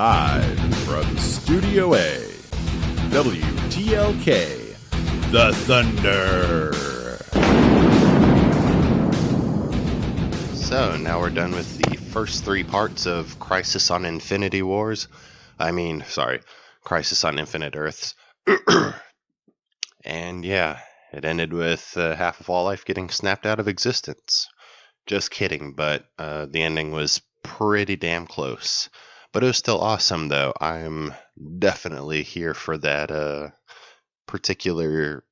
Live from Studio A, WTLK, The Thunder. So, now we're done with the first three parts of Crisis on Infinite Earths. And yeah, it ended with half of All Life getting snapped out of existence. Just kidding, but the ending was pretty damn close. But it was still awesome, though. I'm definitely here for that particular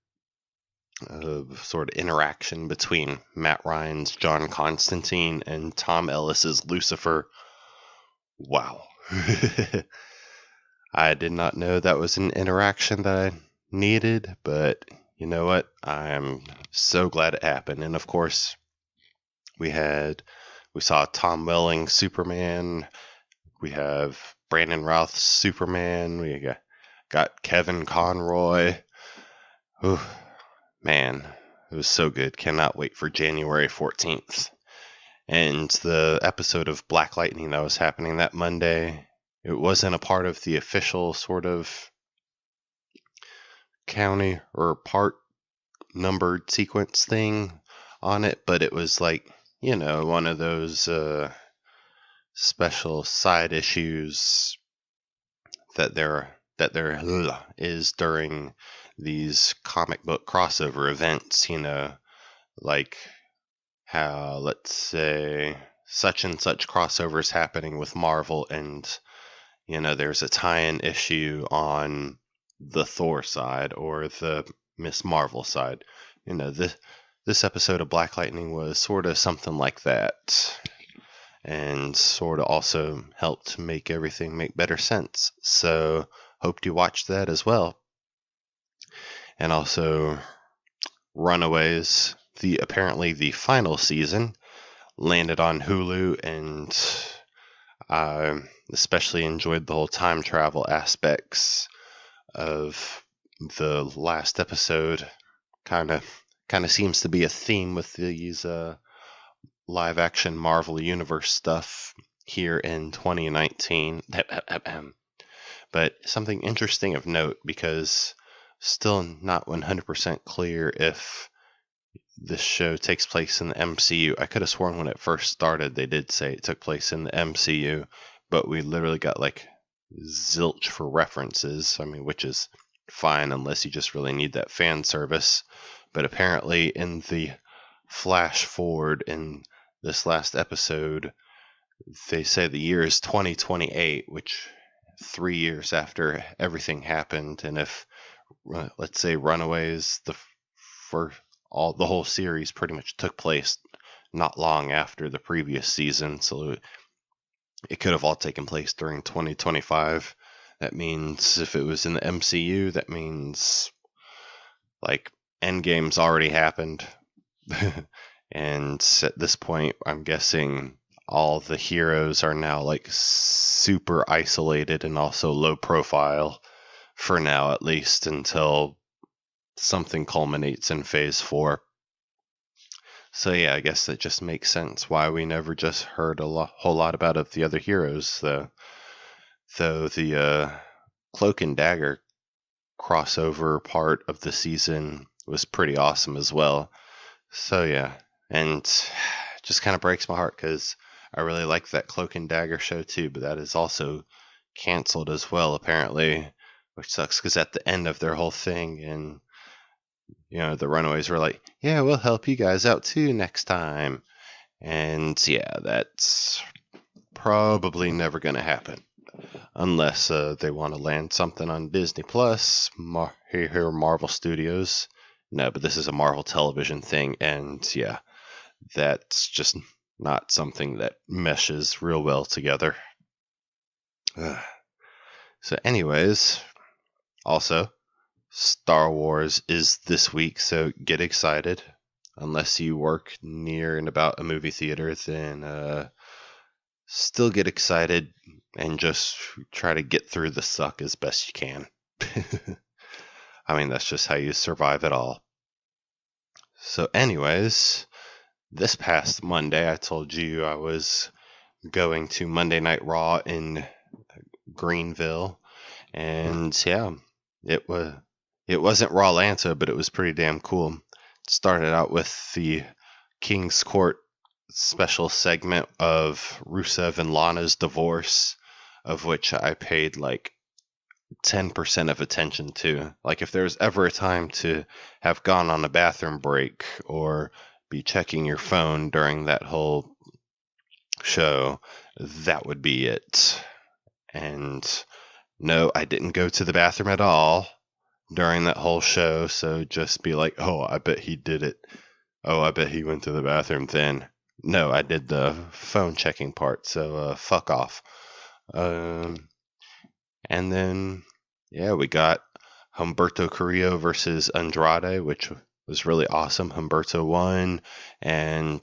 sort of interaction between Matt Ryan's John Constantine and Tom Ellis's Lucifer. Wow. I did not know that was an interaction that I needed, but you know what? I'm so glad it happened. And of course, we saw Tom Welling Superman. We have Brandon Routh's Superman. We got Kevin Conroy. Ooh, man, it was so good. Cannot wait for January 14th. And the episode of Black Lightning that was happening that Monday, it wasn't a part of the official sort of county or part numbered sequence thing on it, but it was like, you know, one of those special side issues that there is during these comic book crossover events, you know, like how, let's say, such and such crossovers happening with Marvel, and, you know, there's a tie-in issue on the Thor side or the Miss Marvel side. You know, this episode of Black Lightning was sort of something like that, and sort of also helped make everything make better sense. So, hoped you watched that as well. And also, Runaways, apparently the final season, landed on Hulu, and I especially enjoyed the whole time travel aspects of the last episode. Kind of seems to be a theme with these live action Marvel Universe stuff here in 2019. But something interesting of note, because still not 100% clear if this show takes place in the MCU. I could have sworn when it first started they did say it took place in the MCU, but we literally got like zilch for references. I mean, which is fine unless you just really need that fan service. But apparently in the flash forward in this last episode, they say the year is 2028, which 3 years after everything happened. And if, let's say, Runaways, the whole series pretty much took place not long after the previous season, so it could have all taken place during 2025. That means if it was in the MCU, that means like Endgame's already happened. And at this point, I'm guessing all the heroes are now like super isolated and also low profile for now, at least until something culminates in Phase 4. So yeah, I guess that just makes sense why we never just heard whole lot about the other heroes, though the Cloak and Dagger crossover part of the season was pretty awesome as well. So yeah, and just kind of breaks my heart because I really like that Cloak and Dagger show too, but that is also canceled as well apparently, which sucks because at the end of their whole thing, and you know, the Runaways were like, yeah, we'll help you guys out too next time. And yeah, that's probably never going to happen. Unless they want to land something on Disney Plus, here Marvel Studios. No, but this is a Marvel Television thing, and yeah, that's just not something that meshes real well together. So anyways, also, Star Wars is this week, so get excited. Unless you work near and about a movie theater, then still get excited and just try to get through the suck as best you can. I mean, that's just how you survive it all. So anyways, this past Monday, I told you I was going to Monday Night Raw in Greenville. And yeah, it wasn't Raw Lanta, but it was pretty damn cool. It started out with the King's Court special segment of Rusev and Lana's divorce, of which I paid like 10% of attention to. Like, if there was ever a time to have gone on a bathroom break or be checking your phone during that whole show, that would be it. And no, I didn't go to the bathroom at all during that whole show, so just be like, oh, I bet he did it. Oh, I bet he went to the bathroom then. No, I did the phone checking part, so fuck off. And then, yeah, we got Humberto Carrillo versus Andrade, which was really awesome. Humberto won, and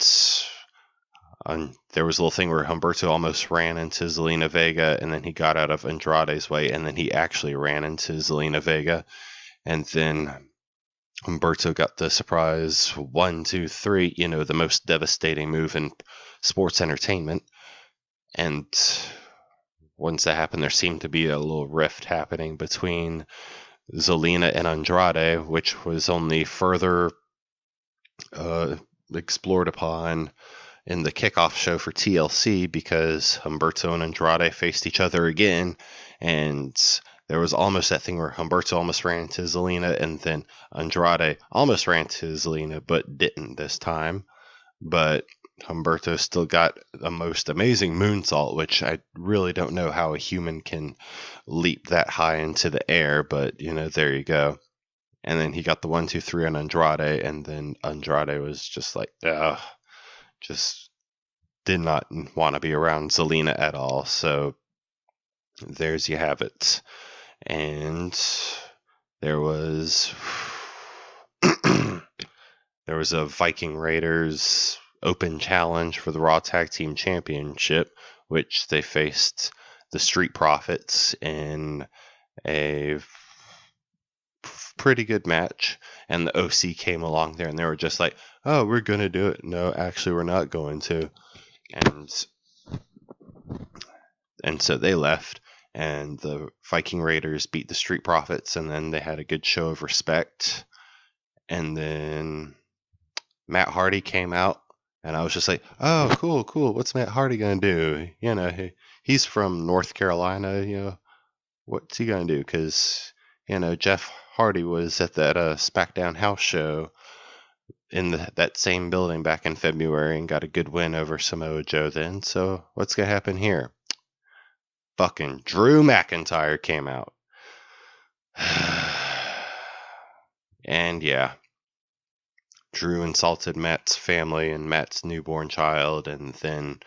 there was a little thing where Humberto almost ran into Zelina Vega, and then he got out of Andrade's way, and then he actually ran into Zelina Vega, and then Humberto got the surprise 1, 2, 3, the most devastating move in sports entertainment. And once that happened, there seemed to be a little rift happening between Zelina and Andrade, which was only further explored upon in the kickoff show for TLC, because Humberto and Andrade faced each other again, and there was almost that thing where Humberto almost ran into Zelina, and then Andrade almost ran into Zelina, but didn't this time. But Humberto still got the most amazing moonsault, which I really don't know how a human can leap that high into the air, but, there you go. And then he got the 1, 2, 3 on Andrade, and then Andrade was just like, just did not want to be around Zelina at all. So there's you have it. And there was a Viking Raiders Open Challenge for the Raw Tag Team Championship, which they faced the Street Profits in a pretty good match. And the OC came along there, and they were just like, oh, we're going to do it. No, actually, we're not going to. And so they left. And the Viking Raiders beat the Street Profits, and then they had a good show of respect. And then Matt Hardy came out, and I was just like, oh, cool. What's Matt Hardy going to do? He's from North Carolina. What's he going to do? Because, Jeff Hardy was at that SmackDown house show in that same building back in February and got a good win over Samoa Joe then. So what's going to happen here? Fucking Drew McIntyre came out. And yeah, Drew insulted Matt's family and Matt's newborn child, and then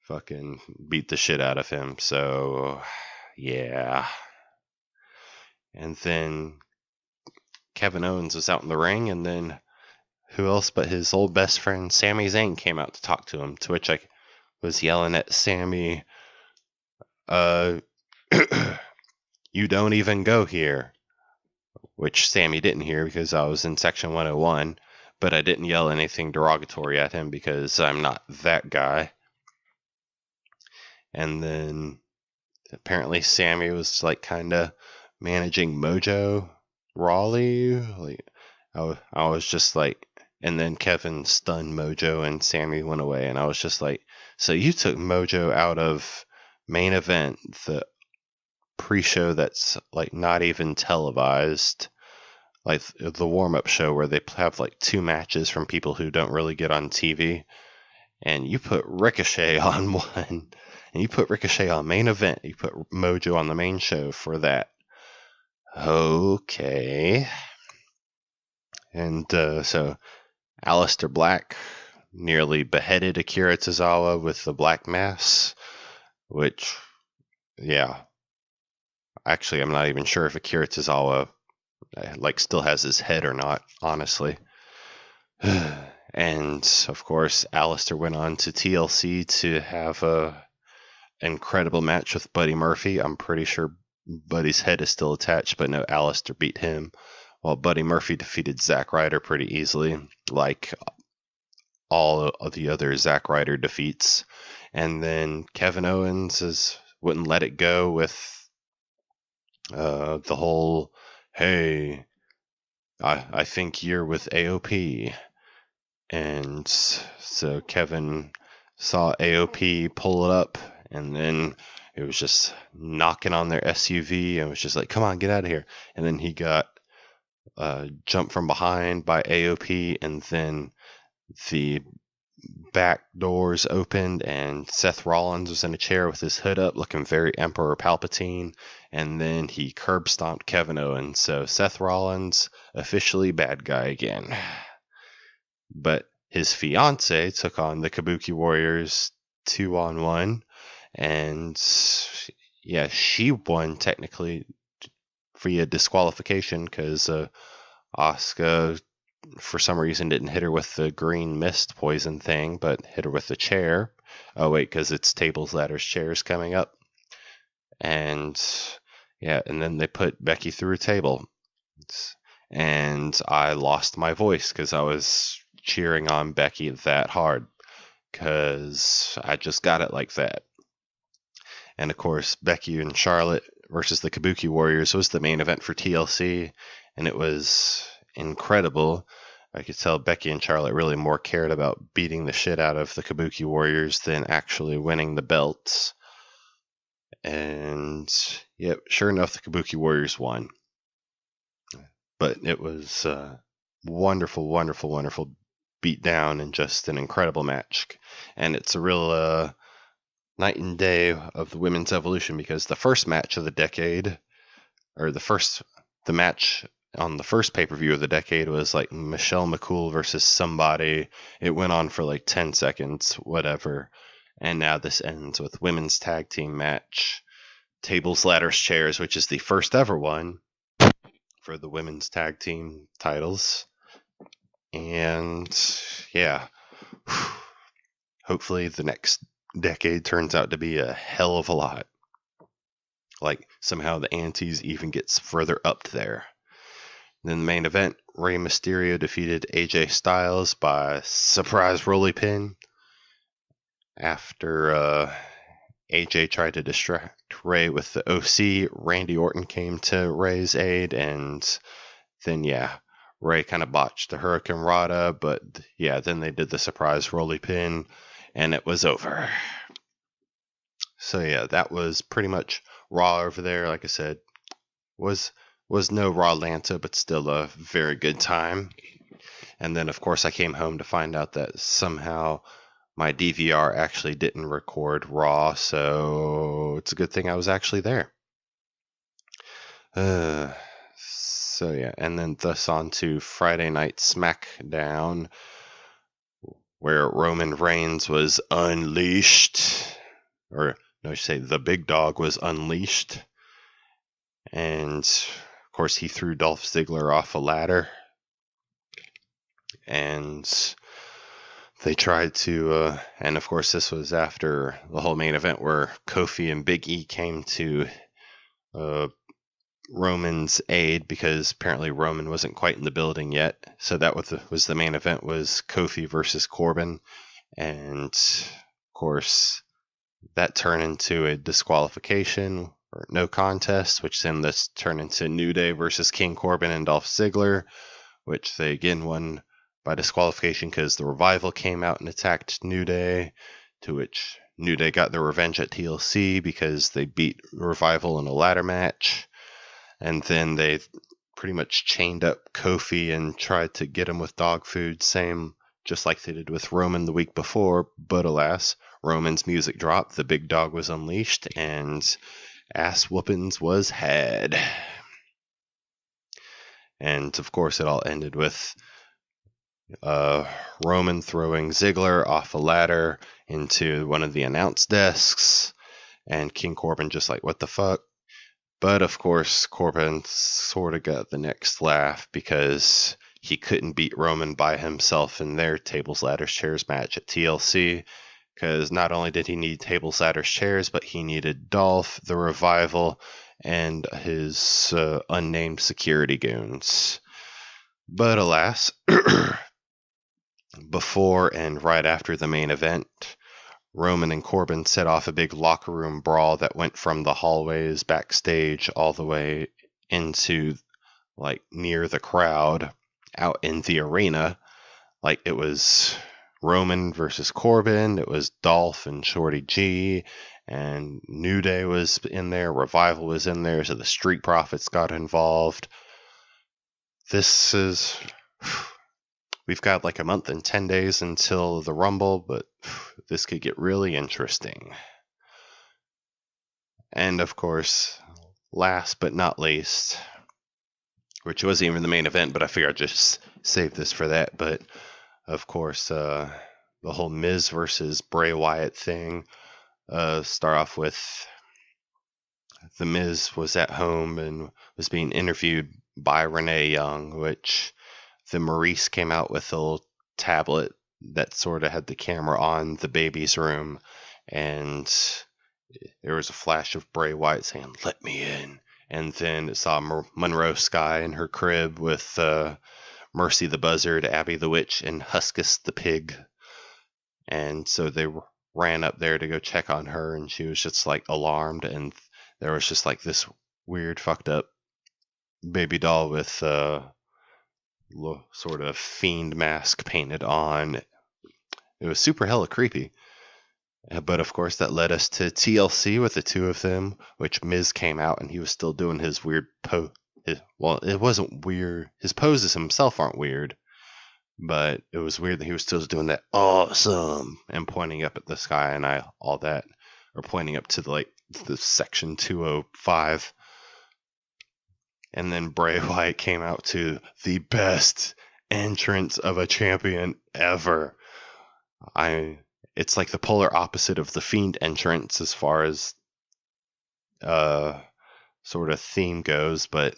fucking beat the shit out of him. So yeah. And then Kevin Owens was out in the ring, and then who else but his old best friend Sami Zayn came out to talk to him, to which I was yelling at Sami, you don't even go here, which Sami didn't hear because I was in section 101, but I didn't yell anything derogatory at him because I'm not that guy. And then apparently Sami was like kind of managing Mojo Rawley. Like I was just like, and then Kevin stunned Mojo and Sami went away, and I was just like, so you took Mojo out of main event, the pre-show that's like not even televised, like the warm-up show where they have like 2 matches from people who don't really get on TV, and you put Ricochet on one, and you put Ricochet on main event, you put Mojo on the main show for that. Okay. And so Aleister Black nearly beheaded Akira Tozawa with the Black Mass, which, yeah. Actually, I'm not even sure if Akira Tozawa still has his head or not, honestly. And of course, Aleister went on to TLC to have a incredible match with Buddy Murphy. I'm pretty sure Buddy's head is still attached, but no, Aleister beat him, while Buddy Murphy defeated Zack Ryder pretty easily, like all of the other Zack Ryder defeats. And then Kevin Owens wouldn't let it go with The whole, hey, I think you're with AOP. And so Kevin saw AOP pull it up, and then it was just knocking on their SUV and was just like, come on, get out of here. And then he got jumped from behind by AOP, and then the back doors opened, and Seth Rollins was in a chair with his hood up, looking very Emperor Palpatine, and then he curb stomped Kevin Owens. So Seth Rollins, officially bad guy again. But his fiance took on the Kabuki Warriors 2-on-1, and yeah, she won technically via disqualification because Asuka, for some reason, didn't hit her with the green mist poison thing, but hit her with the chair. Oh wait, because it's tables, ladders, chairs coming up. And yeah, and then they put Becky through a table. And I lost my voice because I was cheering on Becky that hard, because I just got it like that. And of course, Becky and Charlotte versus the Kabuki Warriors was the main event for TLC, and it was incredible. I could tell Becky and Charlotte really more cared about beating the shit out of the Kabuki Warriors than actually winning the belts. And yep, sure enough, the Kabuki Warriors won. But it was wonderful, wonderful, wonderful beat down and just an incredible match. And it's a real night and day of the women's evolution, because the first match of the decade, or the match on the first pay-per-view of the decade was like Michelle McCool versus somebody. It went on for like 10 seconds, whatever. And now this ends with women's tag team match, tables, ladders, chairs, which is the first ever one for the women's tag team titles. And yeah, hopefully the next decade turns out to be a hell of a lot. Like somehow the antes even gets further up there. Then the main event, Rey Mysterio defeated AJ Styles by surprise roly pin after AJ tried to distract Rey with the OC. Randy Orton came to Rey's aid, and then Rey kind of botched the Hurricane Rana, but yeah, then they did the surprise roly pin, and it was over. So yeah, that was pretty much Raw over there. Like I said, was no Raw Lanta, but still a very good time. And then of course I came home to find out that somehow my DVR actually didn't record Raw, so it's a good thing I was actually there. So yeah, and then thus on to Friday Night SmackDown, where Roman Reigns was unleashed, or no, I should say the big dog was unleashed. And of course he threw Dolph Ziggler off a ladder, and they tried to, and of course this was after the whole main event where Kofi and Big E came to Roman's aid, because apparently Roman wasn't quite in the building yet. So that was the main event, was Kofi versus Corbin, and of course that turned into a disqualification or no contest, which then this turned into New Day versus King Corbin and Dolph Ziggler, which they again won by disqualification because the Revival came out and attacked New Day, to which New Day got their revenge at TLC because they beat Revival in a ladder match. And then they pretty much chained up Kofi and tried to get him with dog food, same just like they did with Roman the week before. But alas, Roman's music dropped, the big dog was unleashed, and ass whoopings was had. And of course it all ended with Roman throwing Ziggler off a ladder into one of the announce desks, and King Corbin just like, what the fuck? But of course Corbin sort of got the next laugh, because he couldn't beat Roman by himself in their tables, ladders, chairs match at TLC, because not only did he need tables, ladders, chairs, but he needed Dolph, the Revival, and his unnamed security goons. But alas, before and right after the main event, Roman and Corbin set off a big locker room brawl that went from the hallways backstage all the way into like near the crowd out in the arena. Like it was Roman versus Corbin, it was Dolph and Shorty G, and New Day was in there, Revival was in there, so the Street Profits got involved. We've got like a month and 10 days until the Rumble, but this could get really interesting. And of course, last but not least, which wasn't even the main event, but I figured I'd just save this for that, but of course, the whole Miz versus Bray Wyatt thing. Start off with the Miz was at home and was being interviewed by Renee Young, which the Maurice came out with a little tablet that sort of had the camera on the baby's room, and there was a flash of Bray Wyatt saying, "Let me in." And then it saw Monroe Sky in her crib with Mercy the Buzzard, Abby the Witch, and Huskus the Pig. And so they ran up there to go check on her, and she was just like alarmed, and there was just like this weird fucked up baby doll with sort of fiend mask painted on. It was super hella creepy. But of course that led us to TLC with the two of them, which Miz came out and he was still doing his weird well, it wasn't weird. His poses himself aren't weird, but it was weird that he was still doing that awesome and pointing up at the sky and all that, or pointing up to the section 205. And then Bray Wyatt came out to the best entrance of a champion ever. It's like the polar opposite of the Fiend entrance as far as sort of theme goes, but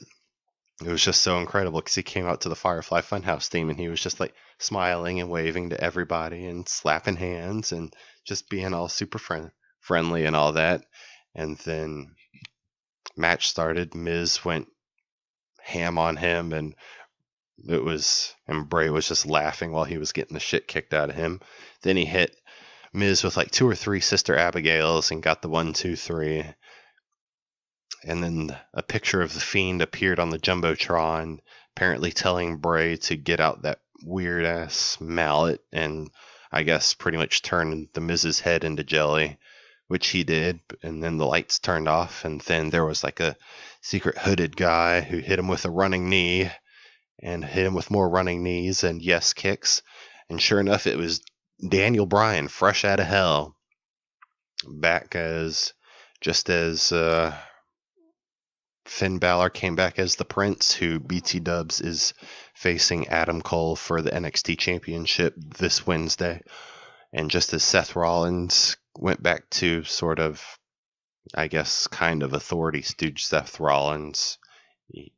it was just so incredible because he came out to the Firefly Funhouse theme and he was just like smiling and waving to everybody and slapping hands and just being all super friendly and all that. And then match started. Miz went ham on him, and Bray was just laughing while he was getting the shit kicked out of him. Then he hit Miz with like 2 or 3 Sister Abigails and got the 1, 2, 3. And then a picture of the Fiend appeared on the Jumbotron, apparently telling Bray to get out that weird ass mallet and I guess pretty much turn the Miz's head into jelly, which he did. And then the lights turned off, and then there was like a secret hooded guy who hit him with a running knee and hit him with more running knees and yes kicks. And sure enough, it was Daniel Bryan, fresh out of hell, back as Finn Balor came back as the Prince, who BT Dubs is facing Adam Cole for the NXT Championship this Wednesday. And just as Seth Rollins went back to sort of, I guess, kind of authority stooge Seth Rollins,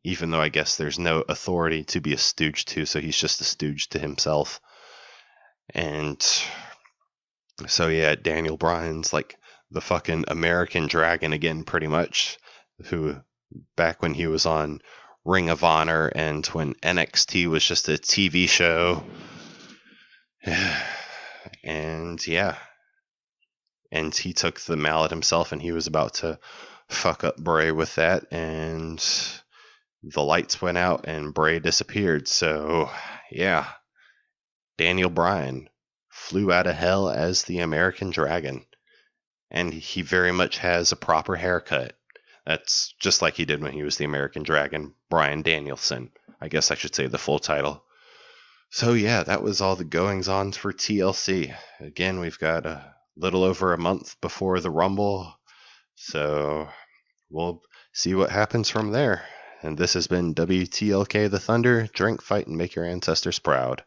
even though I guess there's no authority to be a stooge to, so he's just a stooge to himself. And so yeah, Daniel Bryan's like the fucking American Dragon again, pretty much, who back when he was on Ring of Honor and when NXT was just a TV show. And yeah, and he took the mallet himself and he was about to fuck up Bray with that, and the lights went out and Bray disappeared. So yeah, Daniel Bryan flew out of hell as the American Dragon, and he very much has a proper haircut. That's just like he did when he was the American Dragon, Bryan Danielson. I guess I should say the full title. So yeah, that was all the goings-ons for TLC. Again, we've got a little over a month before the Rumble, so we'll see what happens from there. And this has been WTLK The Thunder. Drink, fight, and make your ancestors proud.